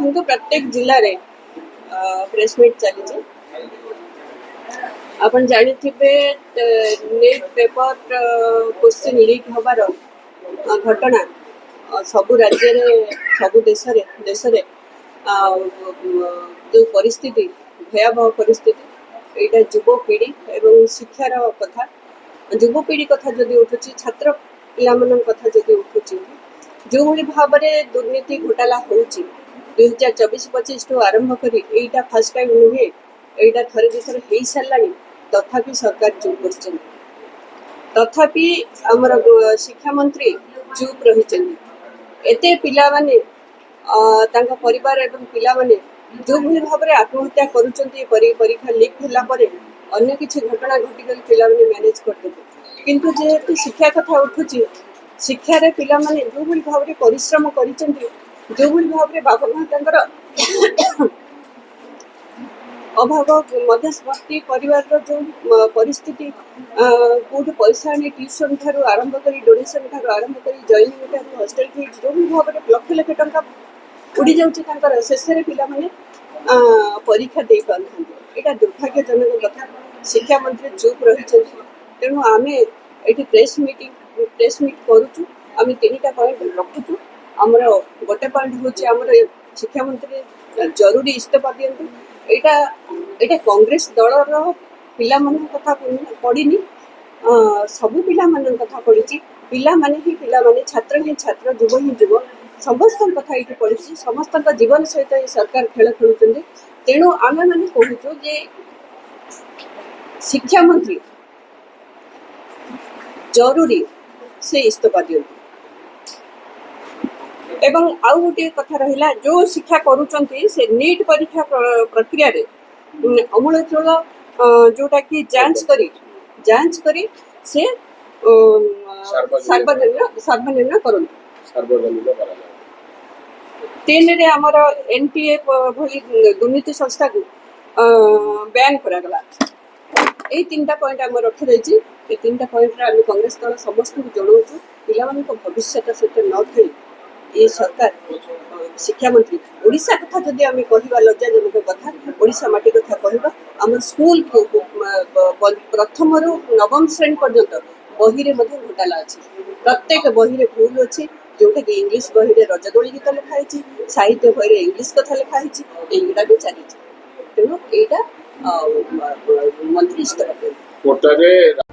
देखो प्रत्येक जिले में प्रेस मीट चली अपन जानी नेट पेपर क्वेश्चन लीक हबार घटना सबु राज्य सबु देश रे जो परिस्थिति भयावह परिस्थिति यहाँ युवपीढ़ी एवं शिक्षार कथा युवपीढ़ी कथा जदि उठुची छात्र पिला कथा जदि उठुची जो भाई भाव में दुर्नीति घोटाला होची 2024-25 टू आरंभ करी एटा फर्स्ट टाइम नुहे एटा थरे दिथर हो सारा तथापि सरकार चुप कर तथापि आमर शिक्षा मंत्री चुप रही एते पिला माने परिवार एवं पिला माने जो भाई भाव में आत्महत्या करुचंती परीक्षा लीक होला परे अन्य किसी घटना घटिगले पिला माने मैनेज करदेबे किंतु जेहेतु शिक्षा कथा उठुची शिक्षा रे पिला माने जो भाई भाव में परिश्रम करिचंती जो भाई भाव में बापा माँ अभाव मध्यवर्ती परिवार जो परिस्थिति कौट पैसा आने ट्यूशन ठारू आरंभ कर डोनेशन ठारू आरंभ कर जॉइनिंग ठारू हॉस्टेल फीस जो भी भाव में लक्ष लक्ष टंका उड़ी जाऊँगी शेष पिला माने परीक्षा दे पार यहाँ दुर्भाग्यजनक कथा शिक्षा मंत्री चुप रही तेणु आम ये प्रेस मीट करुचु आम 3टा पॉइंट रखुचु आमर गोटे पॉइंट हूँ आमर शिक्षा मंत्री जरूरी इस्तीफा दिंतु यहाँ कांग्रेस दलर पिला कथा पड़नी सबू पिला कथा पड़ी पिला ही पिला छात्र ही छात्र युव ही युव समस्त कथा ये पड़ी समस्त जीवन सहित सरकार खेल खेलुं तेणु आम मैंने कहूँ जे शिक्षा मंत्री जरूरी से इस्तीफा दिंतु एवं आउ गोटे कथा रहा जो शिक्षा करुँच से नीट परीक्षा प्रक्रिया रे अमूलचूल जोटा कि जांच करी से सार्वजनिक करूँ 3 रे आमर एनटीए भली दुर्नीति संस्था को बैन करागला यही 3टा पॉइंट आम रखी रही 3टा पॉइंट आम कांग्रेस दल समस्त जनाऊँ पिला भविष्य सहित न खेली ये सरकार शिक्षा मंत्री ओडिशा कथा जदि आम कह लज्जाजनक कथा ओडिशा माटी कथा कह आम स्कूल प्रथम रु नवम श्रेणी पर्यंत बही रे घोटाला अच्छी प्रत्येक बही रे भूल अच्छी जोटा कि इंग्लिश बही रे रजदोली गीत लिखाई साहित्य बही रे इंग्लिश कथा लिखाई एगुड़ा भी चली तेणु यहाँ मंत्री इस्तीफा